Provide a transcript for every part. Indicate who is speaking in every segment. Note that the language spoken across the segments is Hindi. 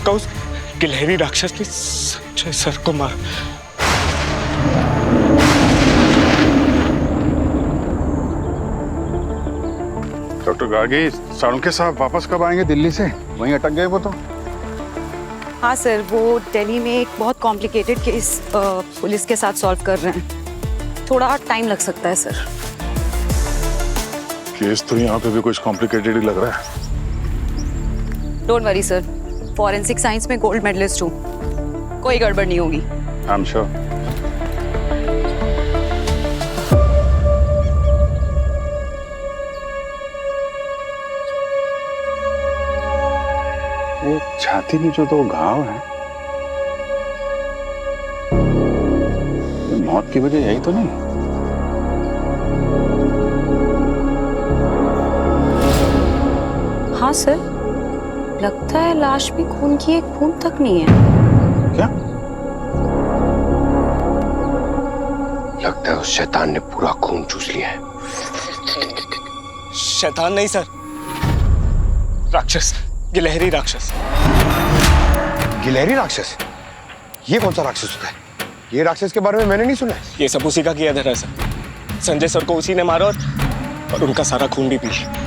Speaker 1: पक्का उस गिलहरी राक्षस ने संजय सर को मार।
Speaker 2: डॉक्टर गार्गी, साळुंखे साहब वापस कब आएंगे दिल्ली से? वहीं अटक गए वो तो।
Speaker 3: हाँ सर, वो दिल्ली में एक बहुत कॉम्प्लिकेटेड केस पुलिस के साथ सॉल्व कर रहे हैं। थोड़ा टाइम लग सकता है सर।
Speaker 2: केस तो यहाँ पे भी कुछ कॉम्प्लिकेटेड ही लग रहा है।
Speaker 3: Don't worry sir, forensic science में गोल्ड मेडलिस्ट हूँ, कोई गड़बड़ नहीं होगी।
Speaker 2: I am sure. वो छाती में जो दो घाव हैं, मौत की वजह यही तो नहीं?
Speaker 3: हाँ सर, लगता है लाश में खून की एक बूंद तक नहीं है।
Speaker 2: क्या?
Speaker 4: लगता है उस शैतान ने पूरा खून चूस लिया है।
Speaker 1: शैतान नहीं सर, राक्षस, गिलहरी राक्षस।
Speaker 4: गिलहरी राक्षस? ये कौन सा राक्षस होता है? ये राक्षस के बारे में मैंने नहीं सुना है।
Speaker 1: ये सब उसी का किया धरा सर। संजय सर को उसी ने मारा और उनका सारा खून भी पी लिया।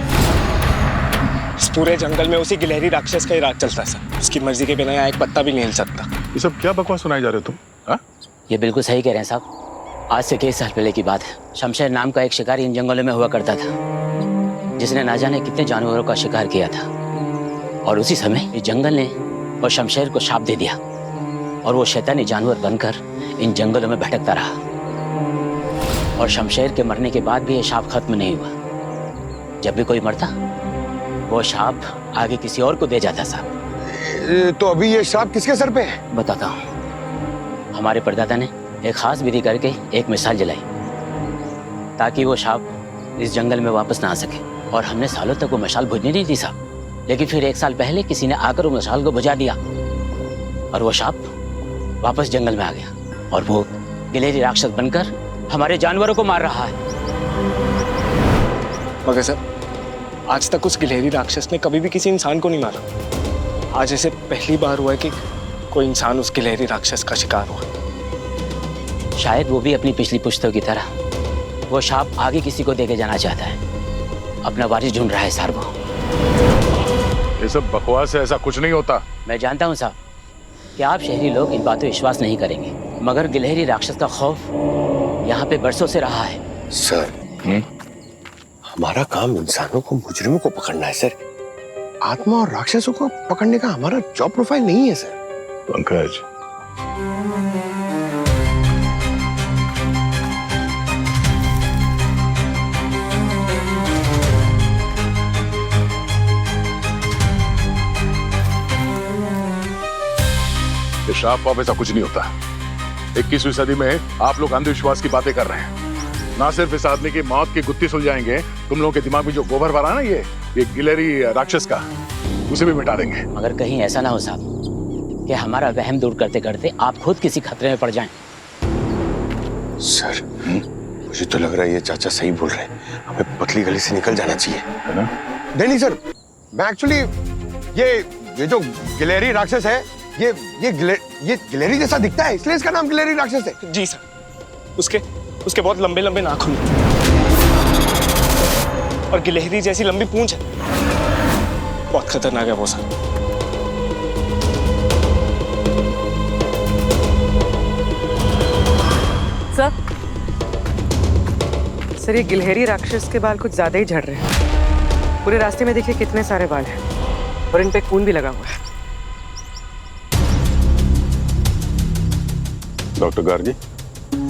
Speaker 1: इस पूरे जंगल में उसी गिलहरी राक्षस का ही राज चलता है सर। उसकी मर्जी के बिना यहाँ एक पत्ता भी नहीं हिल सकता।
Speaker 2: ये सब क्या बकवास सुनाई जा रहे हो तुम? हाँ?
Speaker 5: ये बिल्कुल सही कह रहे हैं साहब। आज से कई साल पहले की बात है। शमशेर नाम का एक शिकारी इन जंगलों में हुआ करता था, जिसने ना जाने कितने जानवरों का शिकार किया था। और उसी समय इस जंगल ने वो शमशेर को शाप दे दिया और वो शैतानी जानवर बनकर इन जंगलों में भटकता रहा। और शमशेर के मरने के बाद भी ये शाप खत्म नहीं हुआ। जब भी कोई मरता, वो शाप आगे किसी और को दे जाता साहब।
Speaker 4: तो अभी ये श्राप किसके सर पे है?
Speaker 5: बताता हूँ। हमारे परदादा ने एक खास विधि करके एक मिसाल जलाई ताकि वो शाप इस जंगल में वापस ना आ सके। और हमने सालों तक वो मशाल बुझने नहीं दी साहब। लेकिन फिर एक साल पहले किसी ने आकर वो मशाल को बुझा दिया और वो शाप वापस जंगल में आ गया और वो गिलहरी राक्षस बनकर हमारे जानवरों को मार रहा है।
Speaker 1: मगर सर, आज तक उस गिलहरी राक्षस ने कभी भी किसी इंसान को नहीं मारा। आज ऐसे पहली बार हुआ है कि कोई इंसान उस गिलहरी राक्षस का शिकार हुआ।
Speaker 5: शायद वो भी अपनी पिछली पुश्तों की तरह वो शाप आगे किसी को देके जाना चाहता है। अपना वारिस ढूंढ रहा है साहब वो।
Speaker 2: ये सब बकवास है, ऐसा कुछ नहीं होता।
Speaker 5: मैं जानता हूँ साहब कि आप शहरी लोग इन बातों विश्वास नहीं करेंगे, मगर गिलहरी राक्षस का खौफ यहाँ पे बरसों से रहा है।
Speaker 4: सर, हमारा काम इंसानों को, मुजरिमों को पकड़ना है सर। आत्मा और राक्षसों को पकड़ने का हमारा जॉब प्रोफाइल नहीं है सर।
Speaker 2: पंकज, ये श्राप वाप ऐसा कुछ नहीं होता। 21वीं सदी में आप लोग अंधविश्वास की बातें कर रहे हैं। ना सिर्फ इस आदमी की मौत की गुत्थी सुलझाएंगे, तुम लोगों के दिमाग में जो गोबर भरा ना ये गिलहरी राक्षस का, उसे भी मिटा देंगे।
Speaker 5: मगर कहीं ऐसा ना हो साहब कि हमारा वहम दूर करते करते आप खुद किसी खतरे में पड़ जाएं।
Speaker 4: सर, मुझे तो लग रहा है ये चाचा सही बोल रहे हैं। हमें पतली गली से निकल जाना चाहिए,
Speaker 2: है ना?
Speaker 4: नहीं सर, मैं एक्चुअली ये जो गिलहरी राक्षस है, ये गिलहरी जैसा दिखता है, इसलिए इसका नाम गिलहरी राक्षस है।
Speaker 1: जी सर, उसके बहुत लंबे लंबे नाखून और गिलहरी जैसी लंबी पूंछ है। बहुत खतरनाक है वो सर।
Speaker 6: सर, ये गिलहरी राक्षस के बाल कुछ ज्यादा ही झड़ रहे हैं। पूरे रास्ते में देखिए कितने सारे बाल हैं और इन पे खून भी लगा हुआ है।
Speaker 2: डॉक्टर गार्गी,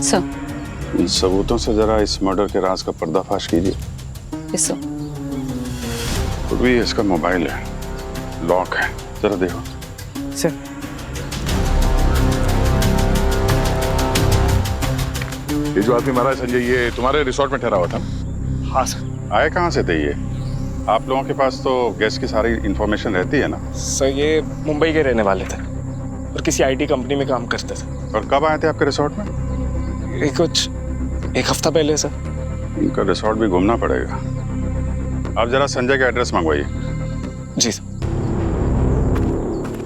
Speaker 3: सर,
Speaker 2: इन सबूतों से जरा इस मर्डर के राज का पर्दाफाश कीजिए।
Speaker 3: Yes sir.
Speaker 2: तो भी इसका मोबाइल है, लॉक है, जरा देखो।
Speaker 6: सर,
Speaker 2: ये जो आदमी मारा है संजय, ये तुम्हारे रिसोर्ट में ठहरा हुआ था?
Speaker 1: हाँ सर।
Speaker 2: आए कहाँ से थे ये? आप लोगों के पास तो गेस्ट की सारी इंफॉर्मेशन रहती है ना?
Speaker 1: सर, ये मुंबई के रहने वाले थे और किसी आईटी कंपनी में काम करते थे।
Speaker 2: और कब आए थे आपके रिसोर्ट में?
Speaker 1: एक हफ्ता पहले सर।
Speaker 2: इनका रिसोर्ट भी घूमना पड़ेगा। आप जरा संजय का एड्रेस मंगवाइए।
Speaker 1: जी सर।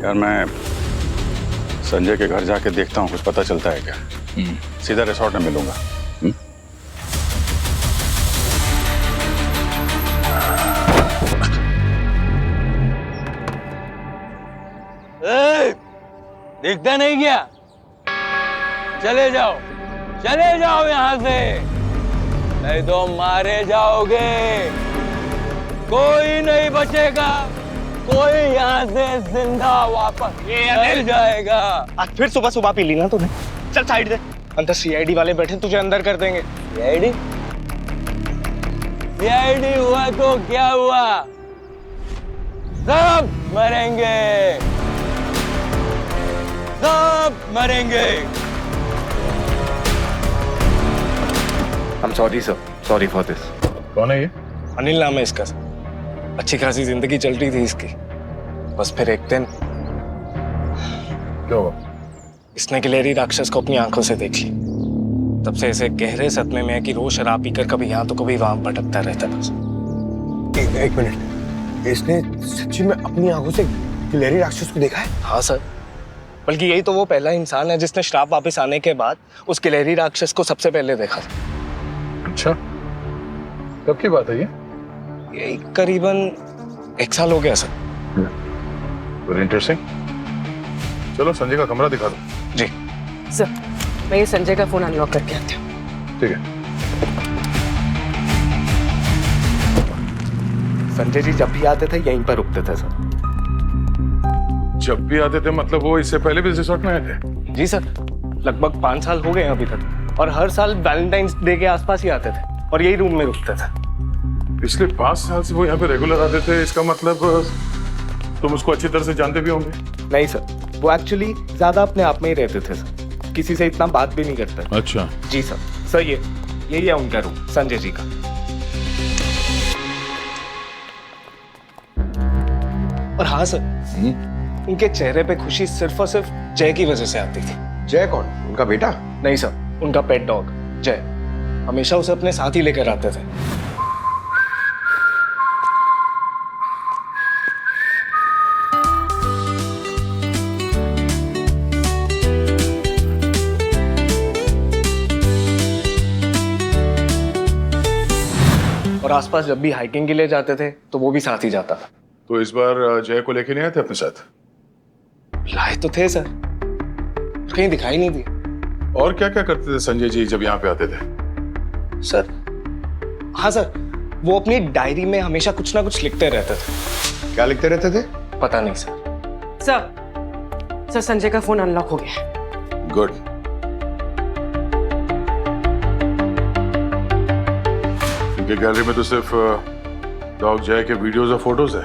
Speaker 2: यार मैं संजय के घर जाके देखता हूँ, कुछ पता चलता है क्या। सीधा रिसोर्ट में मिलूंगा।
Speaker 7: दिखता नहीं क्या? चले जाओ यहाँ से, नहीं तो मारे जाओगे। कोई नहीं बचेगा, कोई यहाँ से जिंदा वापस नहीं जाएगा।
Speaker 1: आज फिर सुबह सुबह पी ली ना तूने। चल साइड दे, अंदर सीआईडी वाले बैठे, तुझे अंदर कर देंगे।
Speaker 7: सीआईडी हुआ तो क्या हुआ, सब मरेंगे।
Speaker 4: I'm sorry sir, sorry for this.
Speaker 2: कौन है ये?
Speaker 1: अनिल नाम है इसका। अच्छी खासी जिंदगी चल रही थी इसकी, बस फिर एक दिन
Speaker 2: क्या हुआ?
Speaker 1: इसने गिलहरी राक्षस को अपनी आंखों से देख ली। तब से ऐसे गहरे सदमे में है कि रोज शराब पीकर कभी यहाँ तो कभी वहां भटकता रहता बस।
Speaker 4: एक मिनट, इसने सच्ची में अपनी आंखों से गिलहरी राक्षस को देखा है?
Speaker 1: हाँ सर, बल्कि यही तो वो पहला इंसान है जिसने श्राप वापस आने के बाद उस गिलहरी राक्षस को सबसे पहले देखा।
Speaker 2: अच्छा, कब की बात है ये?
Speaker 1: यही करीबन 1 साल हो गया सर।
Speaker 2: Very interesting. चलो संजय का कमरा दिखा दो।
Speaker 1: जी
Speaker 6: सर, मैं ये संजय का फोन अनलॉक करके आती हूँ।
Speaker 2: ठीक है।
Speaker 4: संजय जी जब भी आते थे यहीं पर रुकते थे सर।
Speaker 2: जब भी आते थे मतलब वो इससे पहले भी रिसोर्ट में आए थे?
Speaker 1: जी सर, लगभग 5 साल हो गए हैं अभी तक, और हर साल वैलेंटाइंस डे के आसपास ही आते थे और यही रूम में रुकते थे।
Speaker 2: पिछले 5 साल से वो यहाँ पे रेगुलर आते थे, इसका मतलब तुम उसको अच्छी तरह से जानते भी होंगे?
Speaker 1: नहीं सर, वो एक्चुअली ज्यादा अपने आप में ही रहते थे सर, किसी से इतना बात भी नहीं करते।
Speaker 2: अच्छा।
Speaker 1: जी सर, यही है उनका रूम, संजय जी का। और हाँ सर, उनके चेहरे पे खुशी सिर्फ और सिर्फ जय की वजह से आती थी।
Speaker 4: जय कौन? उनका बेटा?
Speaker 1: नहीं सर, उनका पेट डॉग जय, हमेशा उसे अपने साथ ही लेकर आते थे। और आसपास जब भी हाइकिंग के लिए जाते थे तो वो भी साथ ही जाता था।
Speaker 2: तो इस बार जय को लेके नहीं आए थे अपने साथ?
Speaker 1: लाए तो थे सर, कहीं दिखाई नहीं दी।
Speaker 2: और क्या क्या करते थे संजय जी जब यहाँ पे आते थे?
Speaker 1: सर, हाँ सर, वो अपनी डायरी में हमेशा कुछ ना कुछ लिखते रहते थे।
Speaker 4: क्या लिखते रहते थे?
Speaker 1: पता नहीं सर।
Speaker 6: सर, संजय का फोन अनलॉक हो गया।
Speaker 2: गुड। इनके गैलरी में तो सिर्फ डॉग जय के वीडियोस और फोटोज है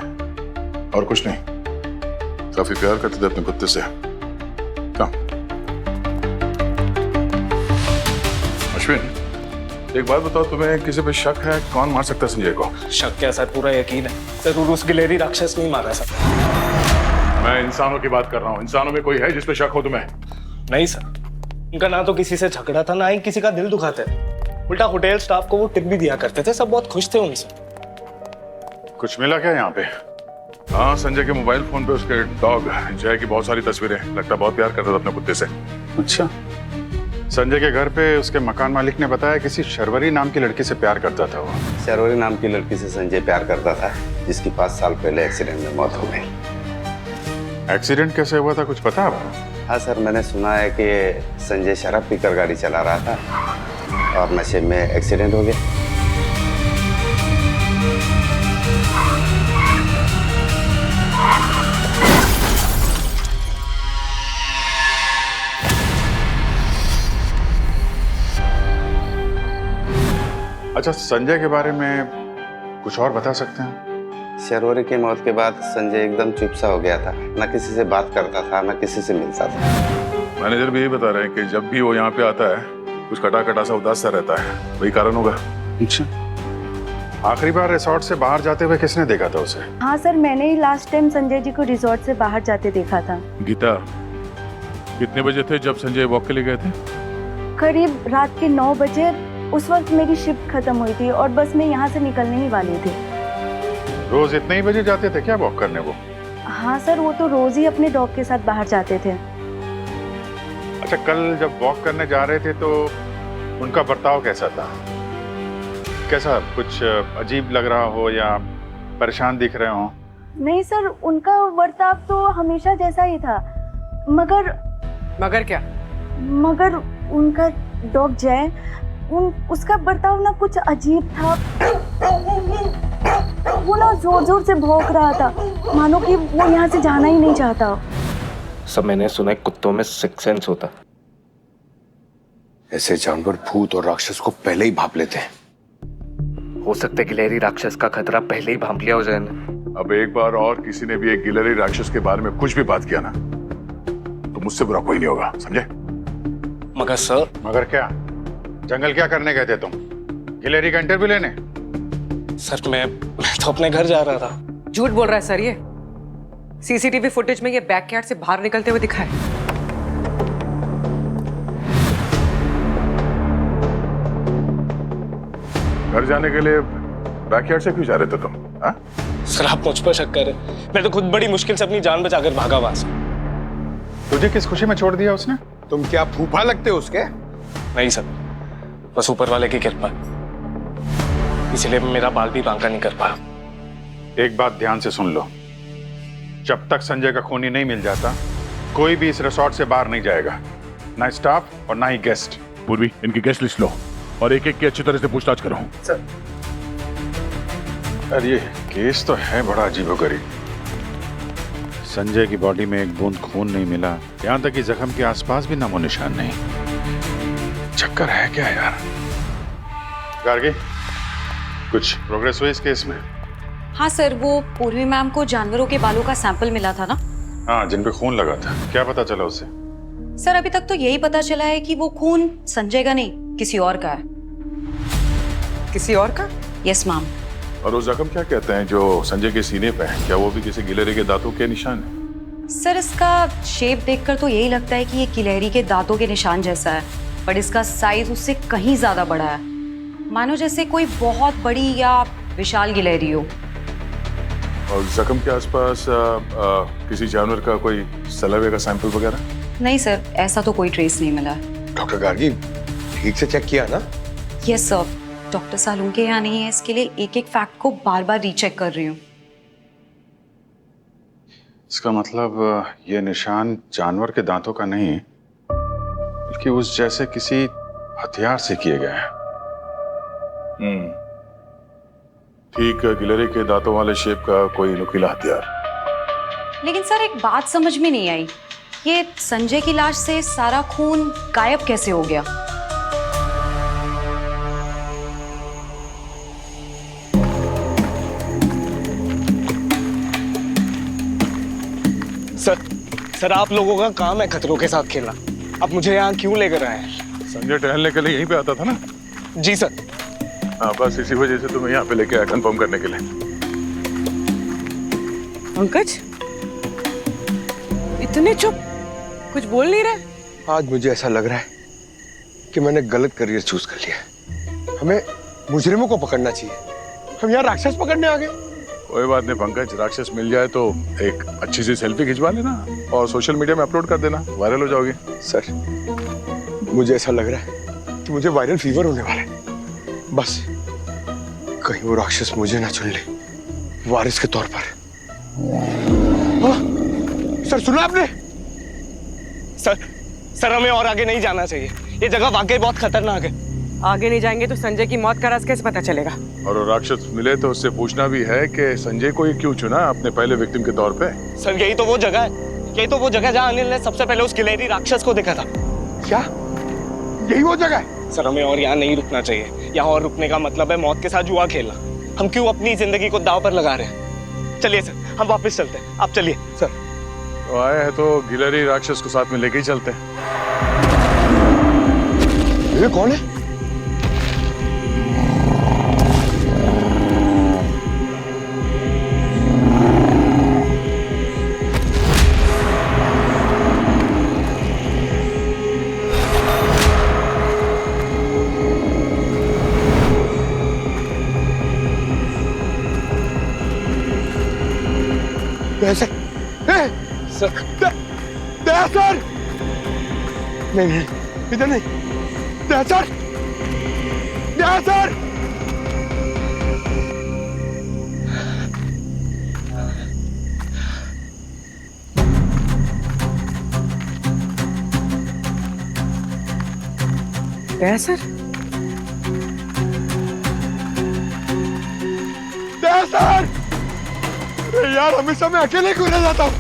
Speaker 2: और कुछ नहीं। काफी प्यार करते थे अपने कुत्ते से। कम अश्विन, एक बात बताओ, तुम्हें किसी पे शक है? कौन मार सकता है संजय को?
Speaker 1: शक क्या सर, पूरा यकीन है। जरूर उस गिलहरी राक्षस ने ही मारा सर।
Speaker 2: मैं इंसानों की बात कर रहा हूँ। इंसानों में कोई है जिस पे शक हो तुम्हें?
Speaker 1: नहीं सर, उनका ना तो किसी से झगड़ा था, ना ही किसी का दिल दुखाते थे। उल्टा होटल स्टाफ को वो टिप भी दिया करते थे, सब बहुत खुश थे उनसे।
Speaker 2: कुछ मिला क्या यहाँ पे? हाँ, संजय के मोबाइल फोन पे उसके डॉग जय की बहुत सारी तस्वीरें। लगता बहुत प्यार करता था अपने कुत्ते से। अच्छा। संजय के घर पे उसके मकान मालिक ने बताया किसी शर्वरी नाम की लड़की से प्यार करता था वो।
Speaker 8: शर्वरी नाम की लड़की से संजय प्यार करता था, जिसकी 5 साल पहले एक्सीडेंट में मौत हो गई।
Speaker 2: एक्सीडेंट कैसे हुआ था, कुछ पता आपको?
Speaker 8: हाँ सर, मैंने सुना है कि संजय शराब पीकर गाड़ी चला रहा था और नशे में एक्सीडेंट हो गया।
Speaker 2: अच्छा, संजय के बारे में कुछ और बता सकते हैं?
Speaker 8: शर्वरी की मौत के बाद संजय एकदम चुप सा हो गया था, न किसी से बात करता था, न किसी से मिलता था।
Speaker 2: मैनेजर भी यही बता रहे हैं कि जब भी वो यहाँ पे आता है कुछ कटा कटा सा उदास सा रहता है। वही कारण होगा। अच्छा, आखिरी बार रिसोर्ट से बाहर जाते हुए किसने देखा था उसे?
Speaker 9: हाँ सर, मैंने ही लास्ट टाइम संजय जी को रिसोर्ट से बाहर जाते देखा था।
Speaker 2: गीता, कितने बजे थे जब संजय वॉक के लिए गए थे?
Speaker 9: करीब रात के 9 बजे। उस वक्त मेरी शिफ्ट खत्म हुई थी और बस में यहाँ से निकलने ही वाली थी।
Speaker 2: रोज इतने ही बजे जाते थे क्या वॉक करने वो?
Speaker 9: हाँ सर, वो तो रोज ही अपने डॉग के साथ बाहर जाते थे।
Speaker 10: अच्छा, कल जब वॉक करने जा रहे थे तो उनका बर्ताव कैसा था? कैसा, कुछ अजीब लग रहा हो या परेशान दिख रहे हो?
Speaker 9: नहीं सर, उनका बर्ताव तो हमेशा जैसा ही था,
Speaker 6: मगर क्या?
Speaker 9: मगर उनका डॉग जय, उसका बर्ताव ना कुछ अजीब था। वो ना जोर जोर से भौंक रहा था, मानो कि वो यहाँ से जाना ही नहीं चाहता।
Speaker 1: सब मैंने सुना है कुत्तों में सिक्स सेंस होता।
Speaker 4: ऐसे जानवर भूत और राक्षस को पहले ही भाप लेते हैं।
Speaker 1: हो सकता है गिलहरी राक्षस का खतरा पहले ही भांप लिया हो जय ने।
Speaker 2: अब एक बार और किसी ने भी एक गिलहरी राक्षस के बारे में कुछ भी बात किया ना, तो मुझसे बुरा कोई नहीं होगा, समझे?
Speaker 1: मगर सर।
Speaker 10: मगर क्या? जंगल क्या करने गए थे तुम? गिलहरी का इंटरव्यू लेने?
Speaker 1: सर मैं तो अपने घर जा रहा था।
Speaker 6: झूठ बोल रहा है सर, ये सीसीटीवी फुटेज में ये बैकयार्ड से बाहर निकलते हुए दिखा है।
Speaker 2: घर जाने के लिए बैकयार्ड से क्यों जा रहे थे तुम? हाँ?
Speaker 1: सर आप मुझ पर शक कर रहे हैं। मैं तो खुद बड़ी मुश्किल से अपनी जान बचाकर भागा वहां से।
Speaker 10: तुझे किस खुशी में छोड़ दिया उसने?
Speaker 4: तुम क्या फूफा लगते हो उसके?
Speaker 1: नहीं सर, बस ऊपर वाले की कृपा, इसलिए मेरा बाल भी बांका नहीं कर पाया।
Speaker 10: एक बात ध्यान से सुन लो, जब तक संजय का खूनी नहीं मिल जाता कोई भी इस रिसोर्ट से बाहर नहीं जाएगा, ना स्टाफ और ना ही गेस्ट।
Speaker 2: पूर्वी, इनकी गेस्ट लिस्ट लो और एक एक की अच्छी तरह से पूछताछ करो।
Speaker 1: सर।
Speaker 10: यार ये केस तो है बड़ा अजीबोगरीब। संजय की बॉडी में एक बूंद खून नहीं मिला, यहाँ तक कि जख्म के आसपास भी नामो निशान नहीं। चक्कर है क्या यार? गार्गी, कुछ प्रोग्रेस हुई इस केस में?
Speaker 3: हाँ सर, वो पूर्वी मैम को जानवरों के बालों का सैंपल मिला था ना?
Speaker 10: हाँ, जिन पे खून लगा था। क्या पता चला उससे?
Speaker 3: सर अभी तक तो यही पता चला है कि वो खून संजय का नहीं, किसी और का है।
Speaker 6: किसी और का?
Speaker 3: Yes ma'am.
Speaker 2: और वो जख्म क्या कहते हैं जो संजय के सीने पे है, क्या वो भी किसी गिलहरी के दांतों के निशान है?
Speaker 3: सर इसका शेप देखकर तो यही लगता है कि ये गिलहरी के दांतों के निशान जैसा है, पर इसका साइज उससे कहीं ज्यादा बड़ा है, मानो जैसे कोई बहुत बड़ी या विशाल गिलहरी हो।
Speaker 2: और जख्म के आसपास किसी जानवर का कोई सलावे का सैंपल वगैरह?
Speaker 3: नहीं सर, ऐसा तो कोई ट्रेस नहीं मिला।
Speaker 4: डॉक्टर गार्गी, ठीक से चेक किया ना?
Speaker 3: यस सर, डॉक्टर सालुंके यहाँ नहीं है, इसके लिए एक एक फैक्ट को बार बार रीचेक कर रही हूँ।
Speaker 10: इसका मतलब ये निशान जानवर के दांतों का नहीं, बल्कि उस जैसे किसी हथियार से किए गए हैं।
Speaker 2: ठीक, गिलहरी के दांतों वाले शेप का कोई नुकीला हथियार।
Speaker 3: लेकिन सर एक बात समझ में नहीं आई, ये संजय की लाश से सारा खून गायब कैसे हो गया?
Speaker 1: सर आप लोगों का काम है खतरों के साथ खेलना। आप मुझे यहाँ क्यों लेकर आए हैं?
Speaker 2: संजय टहलने के लिए यहीं पे आता था ना?
Speaker 1: जी सर।
Speaker 2: हाँ, बस इसी वजह से तुम्हें यहाँ पे लेके आया, कंफर्म करने के लिए।
Speaker 6: पंकज, इतने चुप, कुछ बोल नहीं रहे?
Speaker 4: आज मुझे ऐसा लग रहा है कि मैंने गलत करियर चूज कर लिया। हमें मुजरिमों को पकड़ना चाहिए, हम यहाँ राक्षस पकड़ने आ गए।
Speaker 2: कोई बात नहीं पंकज, राक्षस मिल जाए तो एक अच्छी सी सेल्फी खिंचवा लेना और सोशल मीडिया में अपलोड कर देना, वायरल हो जाओगे।
Speaker 4: सर मुझे ऐसा लग रहा है कि मुझे वायरल फीवर होने वाला है। बस कहीं वो राक्षस मुझे ना चुन ले वारिस के तौर पर। सर सुना आपने?
Speaker 1: सर हमें और आगे नहीं जाना चाहिए, ये जगह वाकई बहुत खतरनाक है।
Speaker 6: आगे नहीं जाएंगे तो संजय की मौत का राज कैसे पता चलेगा?
Speaker 2: और वो राक्षस मिले तो उससे पूछना भी है कि संजय को ये क्यों चुना अपने पहले विक्टिम के तौर पे।
Speaker 1: सर यही तो वो जगह है, यही तो वो जगह जहाँ अनिल ने सबसे पहले उस गिलहरी राक्षस को देखा था।
Speaker 4: क्या यही वो जगह है?
Speaker 1: सर हमें और यहाँ नहीं रुकना चाहिए, यहाँ और रुकने का मतलब है मौत के साथ जुआ खेलना। हम क्यों अपनी जिंदगी को दांव पर लगा रहे हैं? चलिए सर हम वापस चलते हैं, आप चलिए।
Speaker 4: सर
Speaker 2: तो आए हैं तो गिलहरी राक्षस को साथ में लेके ही चलते हैं।
Speaker 4: ये कौन है? सर नहीं नहीं इधर नहीं दया सर दया सर
Speaker 6: दया सर
Speaker 4: दया सर अरे यार हमेशा मैं अकेले क्यों रह जाता हूँ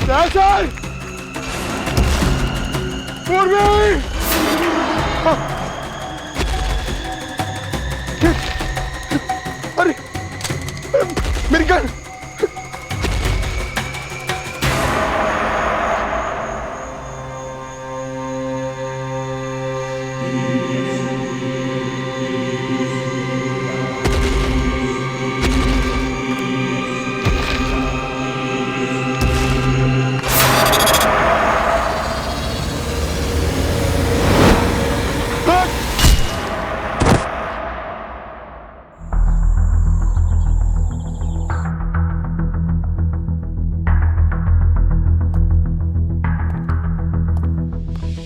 Speaker 4: दया सर पूर्वी अरे मेरी गन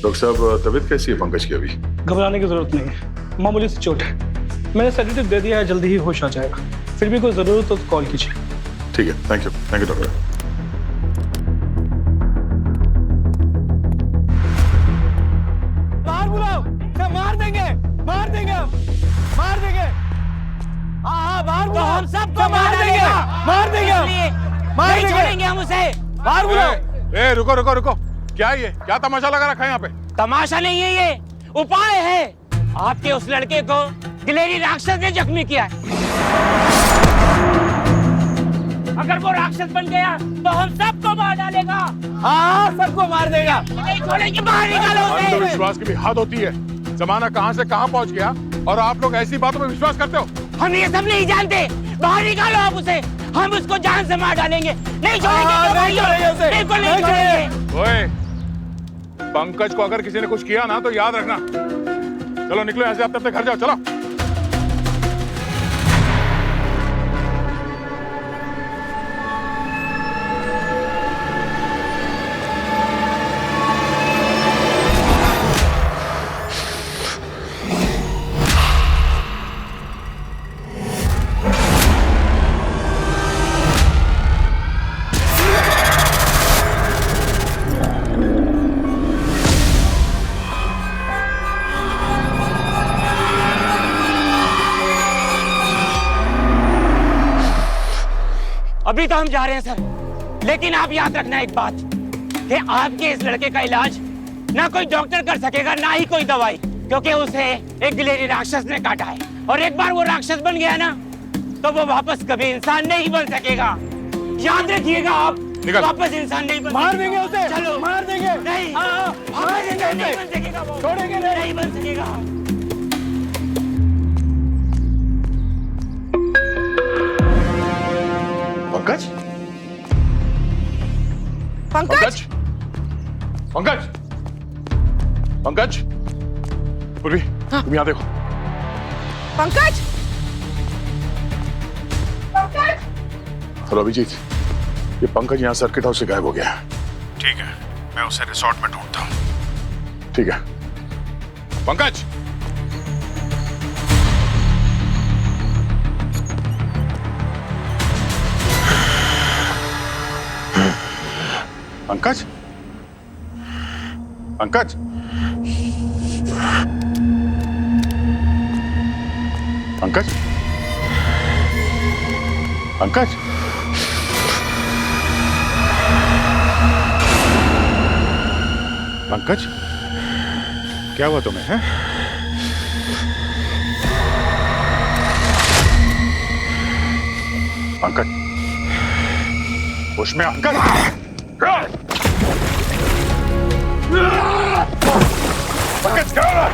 Speaker 10: डॉक्टर साहब तबीयत कैसी है पंकज की? अभी
Speaker 11: घबराने की जरूरत नहीं है, मामूली सी चोट है। मैंने सेडेटिव दे दिया है, जल्दी ही होश आ जाएगा। फिर भी कोई जरूरत हो तो कॉल कीजिए।
Speaker 10: ठीक है, थैंक यू डॉक्टर।
Speaker 7: बाहर बुलाओ, मार देंगे मार देंगे मार देंगे। हाँ बाहर बुलाओ, हम सबको मार देंगे मार देंगे मार देंगे हम उसे। बाहर बुलाओ।
Speaker 2: ए रुको रुको रुको, क्या ये क्या तमाशा लगा रखा है यहाँ पे?
Speaker 7: तमाशा नहीं है, ये उपाय है। आपके उस लड़के को गिलेरी राक्षस ने जख्मी किया है। अगर वो राक्षस बन गया तो हम सबको मार डालेगा। हाँ सबको मार देगा। नहीं छोड़ेंगे, बाहर निकालो उसे।
Speaker 2: अंधविश्वास की भी हद होती है। जमाना कहाँ से कहाँ पहुँच गया और आप लोग ऐसी बातों में विश्वास करते हो?
Speaker 7: हम ये सब नहीं जानते। बाहर निकालो आप उसे, हम उसको जान से मार डालेंगे। नहीं छोड़ेंगे, बिल्कुल नहीं छोड़ेंगे।
Speaker 2: ओए, पंकज को अगर किसी ने कुछ किया ना तो याद रखना। चलो निकलो यहाँ से, आप अपने घर जाओ, चलो।
Speaker 7: अभी तो हम जा रहे हैं सर, लेकिन आप याद रखना एक बात कि आपके इस लड़के का इलाज ना कोई डॉक्टर कर सकेगा, ना ही कोई दवाई, क्योंकि उसे एक गिलेरी राक्षस ने काटा है। और एक बार वो राक्षस बन गया ना तो वो वापस कभी इंसान नहीं बन सकेगा। याद रखिएगा आप, वापस इंसान नहीं बन। मार देंगे उसे, चलो मार देंगे। नहीं, वापस इंसान नहीं बन सकेगा वो, छोड़ेंगे नहीं बन सकेगा।
Speaker 2: पंकज?
Speaker 6: पंकज?
Speaker 2: पंकज? पंकज? पूर्वी, तुम यहाँ देखो।
Speaker 6: पंकज? पंकज?
Speaker 2: हेलो अभिजीत, ये पंकज यहाँ सर्किट हाउस से गायब हो गया है।
Speaker 10: ठीक है, मैं उसे रिसोर्ट में ढूंढता हूँ।
Speaker 2: ठीक है। पंकज? पंकज? पंकज? पंकज? पंकज? पंकज? क्या हुआ तुम्हें, हैं? पंकज? होश में आकर पंकज क्या हो रहा है?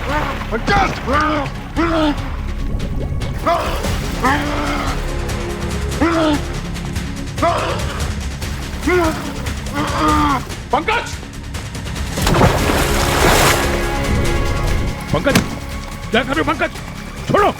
Speaker 2: पंकज! पंकज क्या कर रहे हो? पंकज छोड़ो!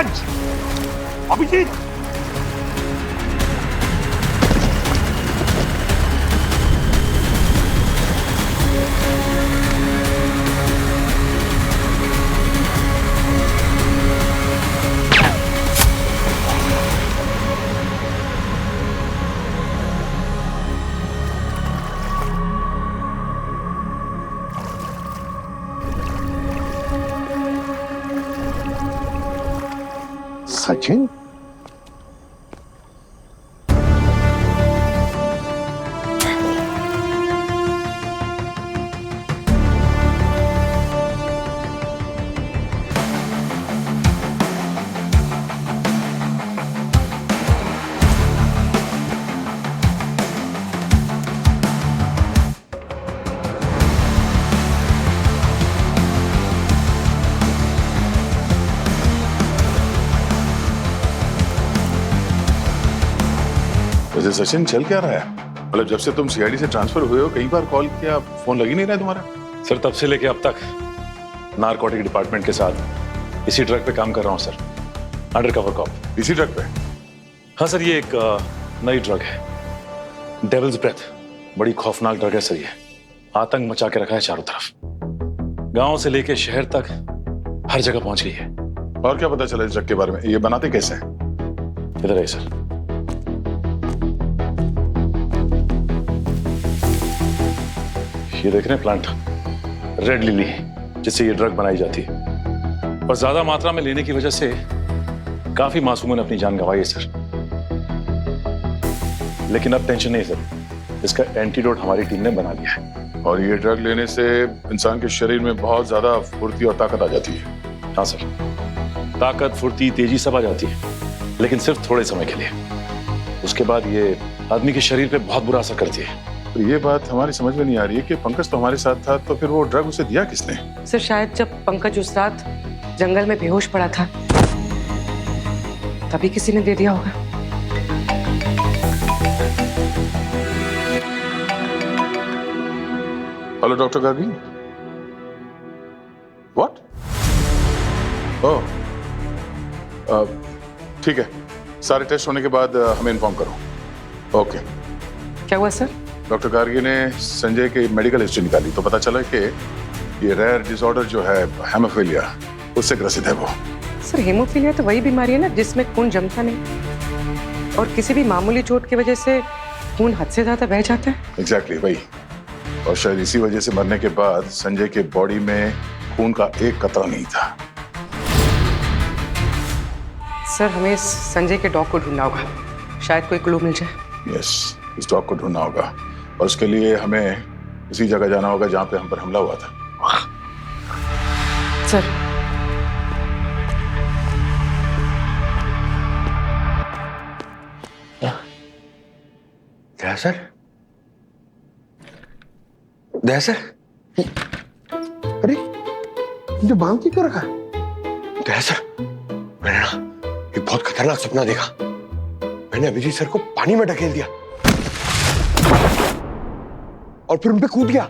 Speaker 2: पंकज, अभिजीत, सचिन। वैसे सचिन चल क्या रहा है? मतलब जब से तुम सीआईडी से ट्रांसफर हुए हो कई बार कॉल किया, फोन लग ही नहीं रहा है तुम्हारा।
Speaker 10: सर तब से लेके अब तक नारकोटिक डिपार्टमेंट के साथ इसी ड्रग पे काम कर रहा हूँ सर, अंडर कवर कॉप।
Speaker 2: इसी ड्रग पे?
Speaker 10: हाँ सर, ये एक नई ड्रग है, डेविल्स ब्रेथ। बड़ी खौफनाक ड्रग है सर, ये आतंक मचा के रखा है चारों तरफ, गांव से लेके शहर तक हर जगह पहुंच गई है।
Speaker 2: और क्या पता चला इस ड्रग के बारे में? ये बनाते कैसे हैं?
Speaker 10: इधर है सर। ये देख रहे हैं प्लांट, रेड लिली, जिससे ये ड्रग बनाई जाती है, और ज्यादा मात्रा में लेने की वजह से काफी मासूमों ने अपनी जान गंवाई है सर। लेकिन अब टेंशन नहीं सर, इसका एंटीडोट हमारी टीम ने बना लिया है।
Speaker 2: और ये ड्रग लेने से इंसान के शरीर में बहुत ज्यादा फुर्ती और ताकत आ जाती है।
Speaker 10: हाँ सर, ताकत, फुर्ती, तेजी सब आ जाती है, लेकिन सिर्फ थोड़े समय के लिए। उसके बाद ये आदमी के शरीर पे बहुत बुरा असर करती है।
Speaker 2: तो ये बात हमारी समझ में नहीं आ रही है कि पंकज तो हमारे साथ था, तो फिर वो ड्रग उसे दिया किसने?
Speaker 6: सर शायद जब पंकज उस रात जंगल में बेहोश पड़ा था तभी किसी ने दे दिया होगा।
Speaker 2: Hello doctor Gargi. व्हाट? ओह, ठीक है, सारे टेस्ट होने के बाद हमें इन्फॉर्म करो। ओके।
Speaker 6: क्या हुआ सर?
Speaker 2: डॉक्टर गार्गी ने संजय की मेडिकल हिस्ट्री निकाली तो पता चला कि ये रेयर डिसऑर्डर जो है हेमोफीलिया, उससे ग्रसित है वो।
Speaker 6: सर हेमोफीलिया तो वही बीमारी है ना जिसमें खून जमता नहीं और किसी भी मामूली चोट की वजह से खून हद से ज्यादा बह जाता है।
Speaker 2: एग्जैक्टली वही, और शायद इसी वजह से मरने के बाद संजय के बॉडी में खून का एक कतरा नहीं था।
Speaker 6: सर हमें संजय के डॉग को ढूंढना होगा, शायद कोई क्लू मिल जाए।
Speaker 2: यस, इस डॉग को ढूंढना होगा और उसके लिए हमें उसी जगह जाना होगा जहां पे हम पर हमला हुआ था।
Speaker 6: सर
Speaker 4: दहसर, दहसर, अरे मुझे बांध के क्यों रखा? दहसर, मैंने ना एक बहुत खतरनाक सपना देखा। मैंने अभिजीत सर को पानी में ढकेल दिया और फिर उन पे कूद गया और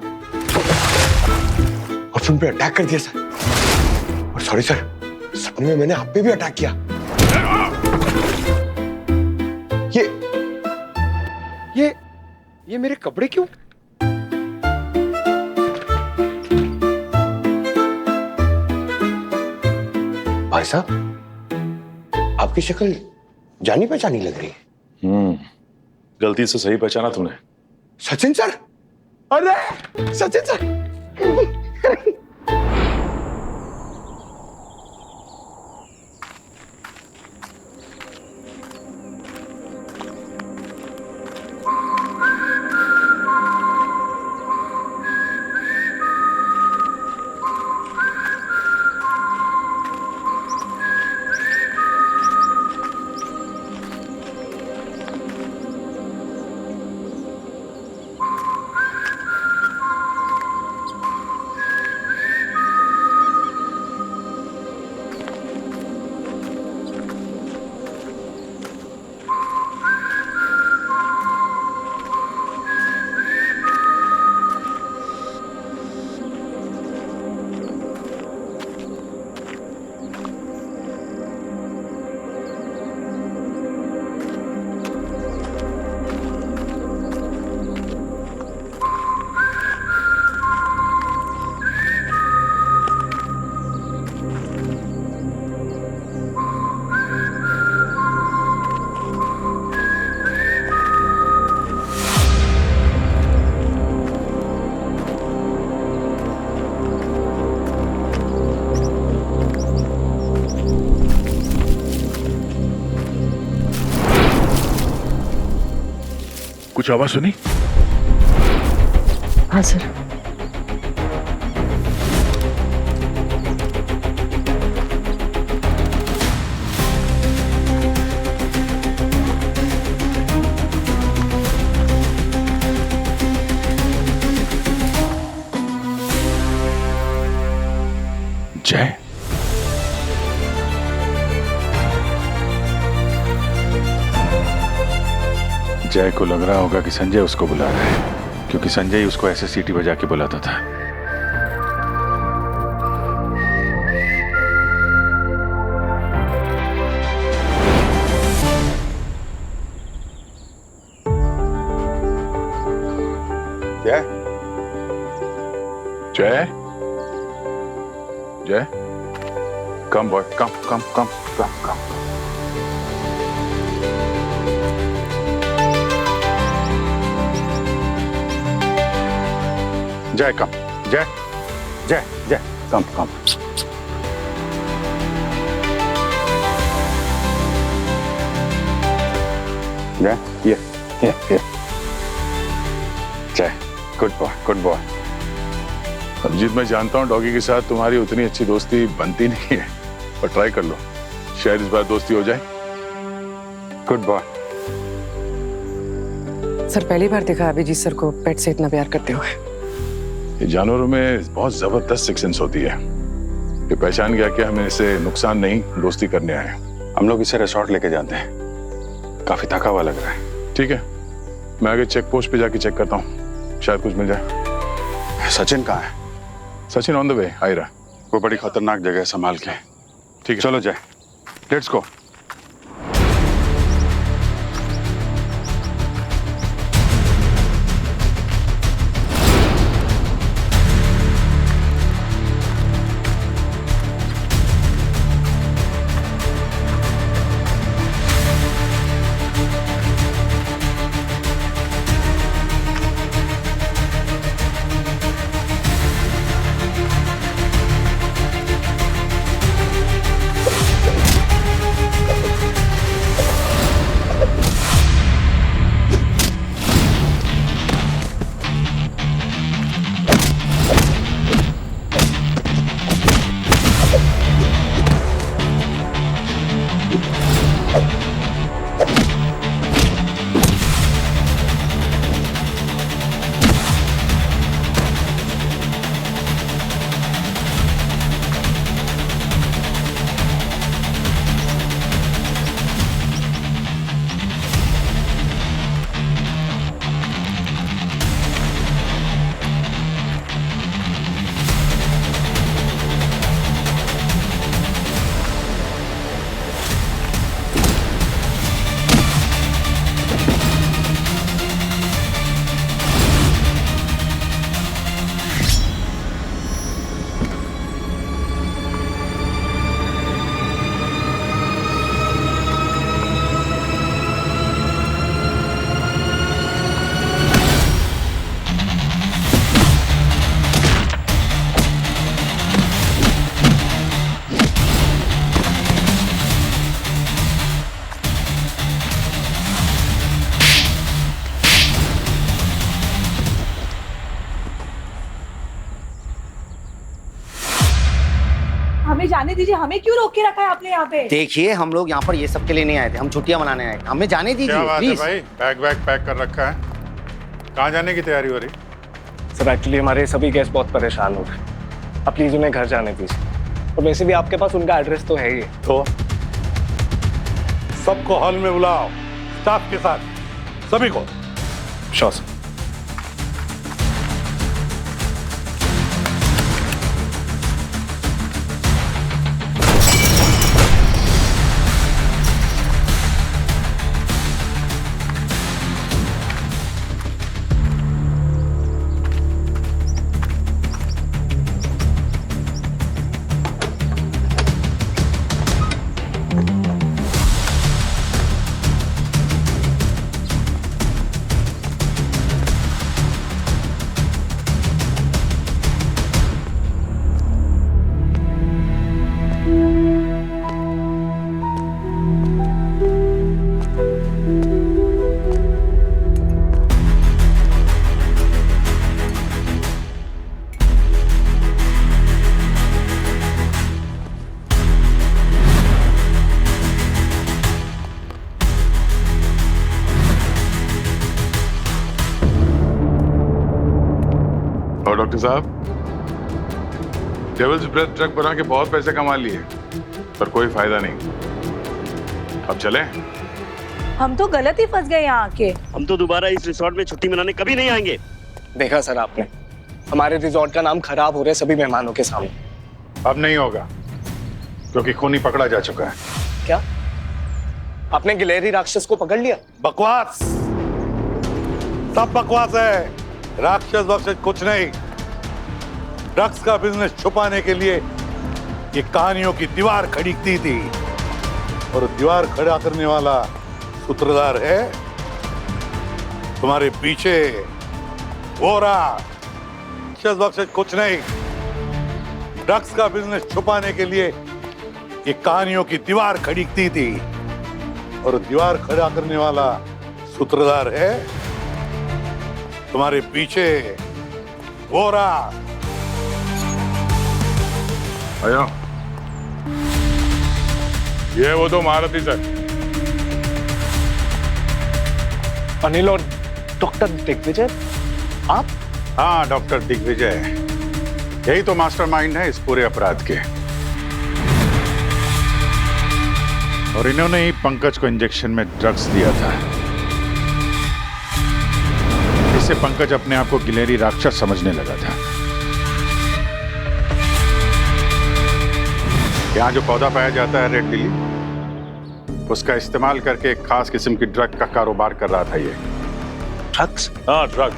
Speaker 4: फिर उन पे अटैक कर दिया सर। और सॉरी सर, सपने में मैंने आप पे भी अटैक किया। ये मेरे कपड़े क्यों? भाई साहब, आपकी शक्ल जानी पहचानी लग रही है।
Speaker 10: गलती से सही पहचाना तूने।
Speaker 4: सचिन सर, अरे सचिन सर।
Speaker 2: कुछ आवाज सुनी?
Speaker 6: हाँ सर।
Speaker 2: जय, जय को लग रहा होगा कि संजय उसको बुला रहा है, क्योंकि संजय ही उसको ऐसे सीटी बजा के बुलाता था।
Speaker 8: जय,
Speaker 2: जय, जय, कम बॉय, कम कम कम कम कम। जय कम, जय जय जय, कम कम। जय, ये Jai, good boy good boy. Abhijeet, मैं जानता हूँ डॉगी के साथ तुम्हारी उतनी अच्छी दोस्ती बनती नहीं है, पर ट्राई कर लो, शायद इस बार दोस्ती हो जाए। Good boy.
Speaker 6: सर पहली बार देखा अभिजीत सर को पेट से इतना प्यार करते हुए।
Speaker 2: ये जानवरों में बहुत जबरदस्त सिक्स होती है। ये पहचान गया कि हमें इसे नुकसान नहीं दोस्ती करने आए। हम लोग इसे रिसोर्ट लेके जाते हैं, काफी थका हुआ लग रहा है। ठीक है, मैं आगे चेक पोस्ट पे जाके चेक करता हूँ, शायद कुछ मिल जाए। सचिन कहाँ है? सचिन ऑन द वे, आ रहा। वो बड़ी खतरनाक जगह है, संभाल के। ठीक है, चलो जय, लेट्स गो।
Speaker 9: हमें जाने दीजिए, हमें क्यों रोक के रखा है आपने यहाँ पे?
Speaker 12: देखिए, हम लोग यहाँ पर ये सब के लिए नहीं आए थे, हम छुट्टियां मनाने आए थे। हमें जाने दीजिए प्लीज।
Speaker 2: भाई, बैग पैक कर रखा है, कहाँ जाने की तैयारी हो रही?
Speaker 1: सर एक्चुअली हमारे सभी गेस्ट बहुत परेशान हो रहे, आप प्लीज उन्हें घर जाने दीजिए। और वैसे भी आपके पास उनका एड्रेस तो है ही।
Speaker 10: तो सबको हॉल में बुलाओ, स्टाफ के साथ सभी को।
Speaker 1: Sure sir.
Speaker 2: डॉक्टर साहब, डेविल्स ब्रेथ ड्रग बना के बहुत पैसे कमा लिए, पर कोई फायदा नहीं। अब चलें?
Speaker 9: हम तो गलत ही फंस गए यहाँ आके।
Speaker 13: हम तो दोबारा इस रिसोर्ट में छुट्टी मनाने कभी नहीं आएंगे।
Speaker 1: देखा सर आपने, हमारे रिजॉर्ट का नाम खराब हो रहा है सभी मेहमानों के सामने।
Speaker 2: अब नहीं होगा, क्योंकि खूनी पकड़ा जा चुका है।
Speaker 1: क्या आपने गिलहरी राक्षस को पकड़ लिया?
Speaker 2: बकवास, सब बकवास है। राक्षस बक्षस कुछ नहीं। ड्रग्स का बिजनेस छुपाने के लिए ये कहानियों की दीवार खड़ी की थी, और दीवार खड़ा करने वाला सूत्रधार है तुम्हारे पीछे। वो रहा, राक्षस बक्षस कुछ नहीं। ड्रग्स का बिजनेस छुपाने के लिए ये कहानियों की दीवार खड़ी की थी, और दीवार खड़ा करने वाला सूत्रधार है तुम्हारे पीछे। वो रहा। आया, ये वो दो महारथी सर।
Speaker 1: अनिल और डॉक्टर दिग्विजय, आप?
Speaker 2: हाँ, डॉक्टर दिग्विजय, यही तो मास्टरमाइंड है इस पूरे अपराध के। और इन्होंने ही पंकज को इंजेक्शन में ड्रग्स दिया था। इससे पंकज अपने आप को गिलहरी राक्षस समझने लगा था। यहाँ जो पौधा पाया जाता है रेड लिली, उसका इस्तेमाल करके एक खास किस्म की ड्रग का कारोबार कर रहा था ये।
Speaker 1: ड्रग्स?
Speaker 10: हाँ, ड्रग,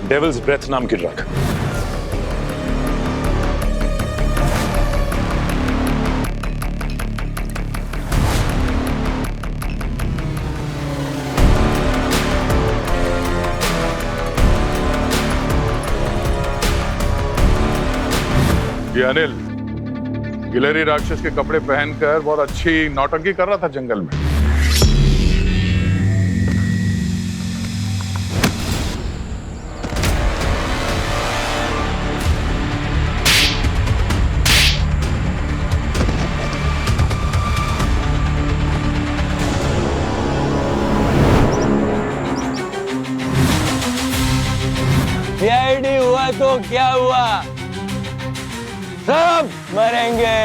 Speaker 10: डेविल्स ब्रेथ नाम की ड्रग।
Speaker 2: ये अनिल गिलहरी राक्षस के कपड़े पहनकर बहुत अच्छी नौटंकी कर रहा था जंगल में।
Speaker 7: सीआईडी हुआ तो क्या हुआ, सब मरेंगे।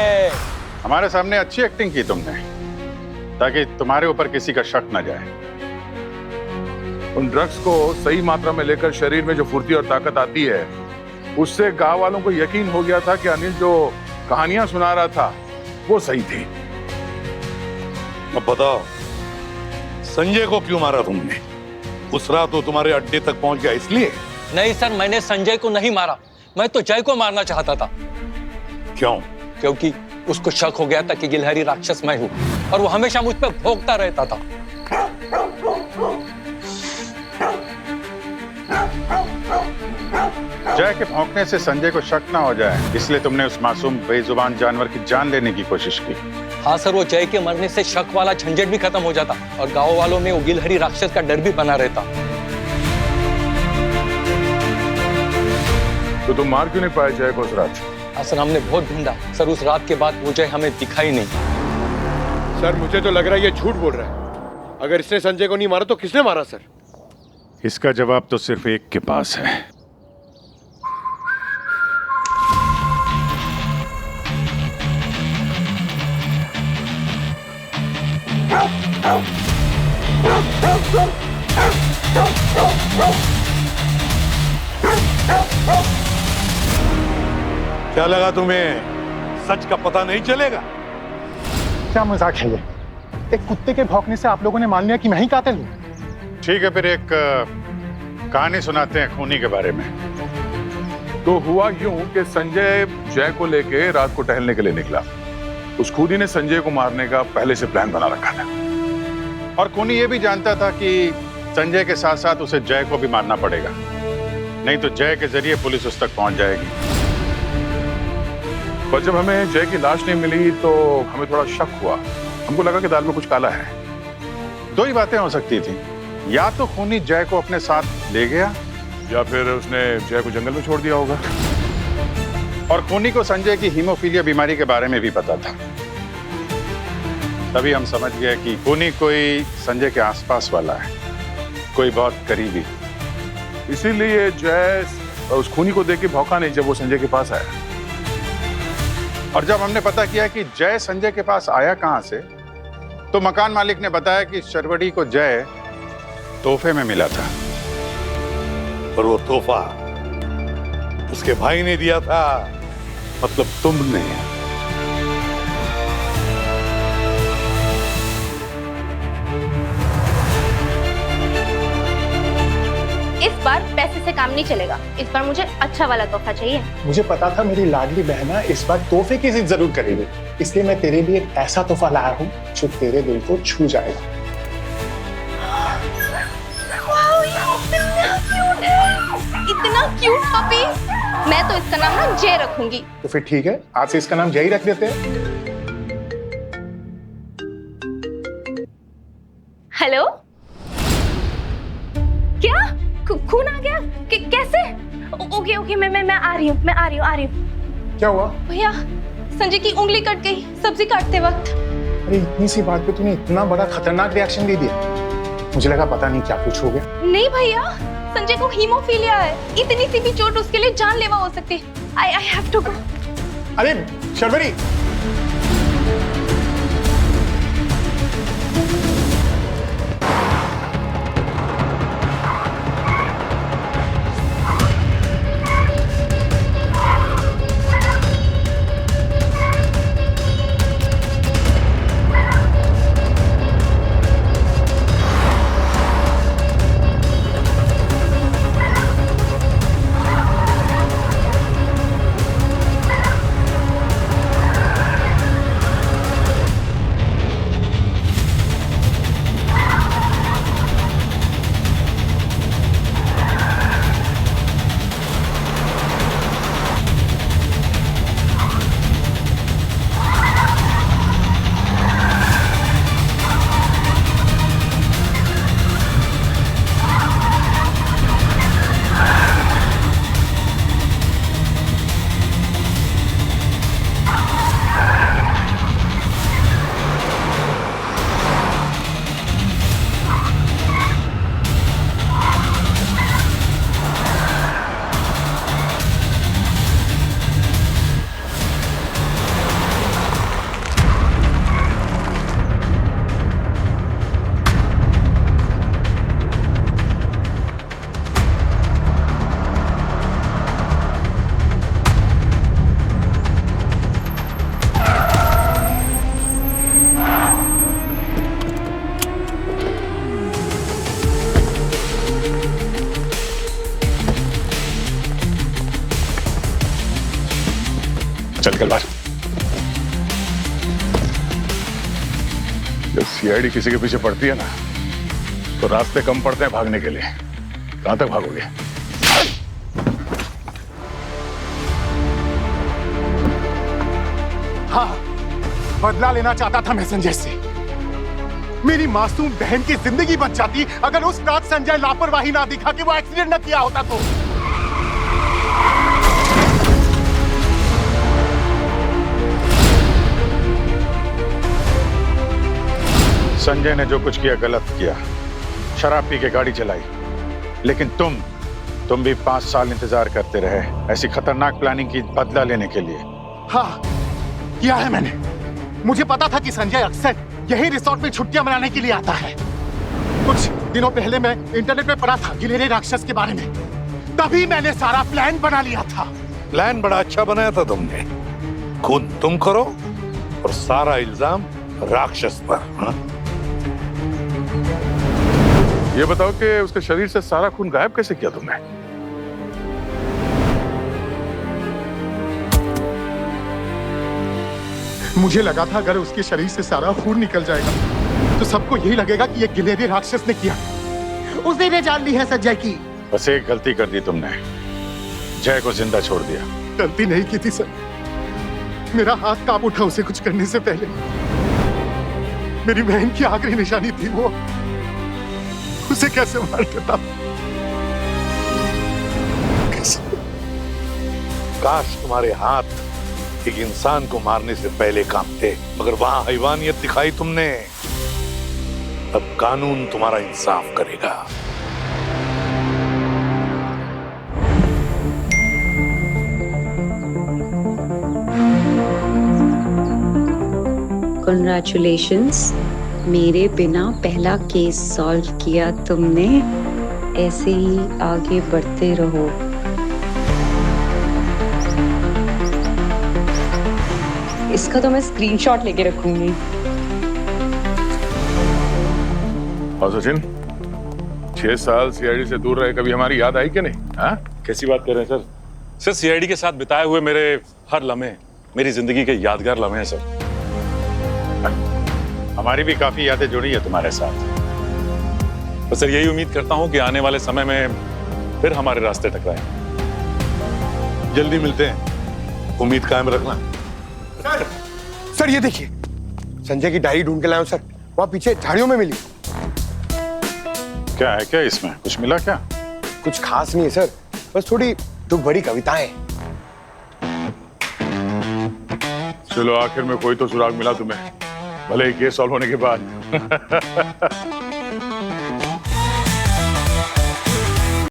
Speaker 2: हमारे सामने अच्छी एक्टिंग की तुमने, ताकि तुम्हारे ऊपर किसी का शक न जाए। उन ड्रग्स को सही मात्रा में लेकर शरीर में जो फुर्ती और ताकत आती है, उससे गांव वालों को यकीन हो गया था कि अनिल जो कहानियां सुना रहा था वो सही थी।
Speaker 14: अब बताओ, संजय को क्यों मारा तुमने? उस रात तो तुम्हारे अड्डे तक पहुंच गया इसलिए?
Speaker 11: नहीं सर, मैंने संजय को नहीं मारा, मैं तो जय को मारना चाहता था।
Speaker 14: क्यों?
Speaker 11: क्योंकि उसको शक हो गया था कि गिलहरी राक्षस मैं हूँ, और वो हमेशा मुझ पर भौंकता रहता था।
Speaker 2: जय के भौंकने से संजय को शक ना हो जाए, इसलिए तुमने उस मासूम बेजुबान जानवर की जान लेने की कोशिश की।
Speaker 11: हाँ सर, वो जय के मरने से शक वाला झंझट भी खत्म हो जाता, और गांव वालों में वो गिलहरी राक्षस का डर भी बना रहता।
Speaker 2: तो तुम मार क्यों नहीं पाए जय को उस रात?
Speaker 11: हाँ सर, हमने बहुत ढूंढा सर, उस रात के बाद वो जय हमें दिखाई नहीं।
Speaker 4: सर मुझे तो लग रहा है ये झूठ बोल रहा है। अगर इसने संजय को नहीं मारा तो किसने मारा सर?
Speaker 2: इसका जवाब तो सिर्फ एक के पास है।
Speaker 14: क्या लगा तुम्हें सच का पता नहीं चलेगा?
Speaker 15: क्या मजाक है ये? एक कुत्ते के भौंकने से आप लोगों ने मान लिया कि मैं ही कातिल हूं।
Speaker 2: ठीक है, फिर एक कहानी सुनाते हैं खूनी के बारे में। तो हुआ यूं कि संजय जय को लेके रात को टहलने के लिए निकला। उस खूनी ने संजय को मारने का पहले से प्लान बना रखा था, और खूनी ये भी जानता था कि संजय के साथ साथ उसे जय को भी मारना पड़ेगा, नहीं तो जय के जरिए पुलिस उस तक पहुंच जाएगी। पर जब हमें जय की लाश नहीं मिली तो हमें थोड़ा शक हुआ। हमको लगा कि दाल में कुछ काला है। दो ही बातें हो सकती थी, या तो खूनी जय को अपने साथ ले गया, या फिर उसने जय को जंगल में छोड़ दिया होगा। और खूनी को संजय की हीमोफीलिया बीमारी के बारे में भी पता था। तभी हम समझ गए कि खूनी कोई संजय के आसपास वाला है, कोई बहुत करीबी। इसीलिए जय और उस खूनी को देख के भौंका नहीं जब वो संजय के पास आया।
Speaker 16: और जब हमने पता किया कि जय संजय के पास आया कहां से, तो मकान मालिक ने बताया कि शर्वरी को जय तोहफे में मिला था।
Speaker 14: और वो तोहफा उसके भाई ने दिया था, मतलब तुमने।
Speaker 17: इस बार पैसे से काम नहीं चलेगा। इस बार मुझे अच्छा वाला तोहफा चाहिए।
Speaker 15: मुझे पता था मेरी लाडली बहना इस बार तोहफे की जिद जरूर करेगी, इसलिए मैं तेरे लिए एक ऐसा तोहफा लाया हूँ जो तेरे दिल को छू जाएगा।
Speaker 17: वाओ, ये इतना क्यूट है, इतना क्यूट पपी। मैं तो इसका नाम ना जय रखूंगी।
Speaker 15: तो फिर ठीक है, आज से इसका नाम जय ही रख देते हैं।
Speaker 17: हेलो, क्या खून आ गया? कैसे? ओके ओके, मैं आ रही हूँ, आ रही हूँ।
Speaker 15: क्या हुआ?
Speaker 17: भैया, संजय की उंगली कट गई सब्जी काटते वक्त।
Speaker 15: अरे इतनी सी बात पे तूने इतना बड़ा खतरनाक रिएक्शन दे दिया। मुझे लगा पता नहीं क्या कुछ हो गया।
Speaker 17: नहीं भैया, संजय को हीमोफीलिया है। इतनी सी भी चोट उसके लिए जानलेवा हो सकती है। I have to go.
Speaker 15: अरे शर्वरी,
Speaker 2: चल कल बार जब सीआईडी किसी के पीछे पड़ती है ना, तो रास्ते कम पड़ते हैं भागने के लिए। कहां तक भागोगे?
Speaker 15: हाँ, बदला लेना चाहता था मैं संजय से। मेरी मासूम बहन की जिंदगी बच जाती अगर उस रात संजय लापरवाही ना दिखा कि वो एक्सीडेंट न किया होता तो।
Speaker 16: संजय ने जो कुछ किया गलत किया, शराब पी के गाड़ी चलाई, लेकिन तुम भी 5 साल इंतजार करते रहे ऐसी खतरनाक प्लानिंग की बदला लेने के लिए।
Speaker 15: हाँ, किया है मैंने। मुझे पता था कि संजय अक्सर यही रिसोर्ट में छुट्टियां मनाने के लिए आता है। कुछ दिनों पहले मैं इंटरनेट पे पढ़ा था गिलेरी राक्षस के बारे में, तभी मैंने सारा प्लान बना लिया था।
Speaker 14: प्लान बड़ा अच्छा बनाया था तुमने। खून तुम करो और सारा इल्जाम राक्षस पर। हाँ?
Speaker 2: ये बताओ कि उसके शरीर से सारा खून गायब कैसे किया तुमने?
Speaker 15: मुझे लगा था अगर उसके शरीर से सारा खून निकल जाएगा तो सबको यही लगेगा कि ये गिलेरी राक्षस ने किया। उसने ने जान ली है संजय की।
Speaker 16: बस एक गलती कर दी तुमने, जय को जिंदा छोड़ दिया।
Speaker 15: गलती नहीं की थी सर, मेरा हाथ कांप उठा उसे कुछ करने से पहले। मेरी बहन की आखिरी निशानी थी वो, उसे कैसे मार देता।
Speaker 14: काश तुम्हारे हाथ एक इंसान को मारने से पहले कांपते, मगर वहां हैवानियत दिखाई तुमने। अब कानून तुम्हारा इंसाफ करेगा।
Speaker 3: Congratulations, मेरे बिना पहला केस सॉल्व किया तुमने। ऐसे ही आगे बढ़ते रहो। इसका तो मैं स्क्रीनशॉट लेके रखूंगी।
Speaker 2: और सचिन, 6 साल सीआईडी से दूर रहे, कभी हमारी याद आई कि नहीं? हाँ?
Speaker 10: कैसी बात कर रहे हैं सर सीआईडी के साथ बिताए हुए मेरे हर लम्हे मेरी जिंदगी के यादगार लम्हे हैं सर।
Speaker 16: हमारी भी काफी यादें जुड़ी है तुम्हारे साथ।
Speaker 10: बस सर यही उम्मीद करता हूं कि आने वाले समय में फिर हमारे रास्ते टकराएं।
Speaker 14: जल्दी मिलते हैं, उम्मीद कायम रखना।
Speaker 4: सर ये देखिए, संजय की डायरी ढूंढ के लाया हूं सर, वहां पीछे झाड़ियों में मिली।
Speaker 16: क्या है क्या इसमें, कुछ मिला क्या?
Speaker 4: कुछ खास नहीं है सर, बस थोड़ी दुख भरी कविताएं।
Speaker 2: चलो आखिर में कोई तो सुराग मिला तुम्हें, भले ही केस सॉल्व होने के बाद।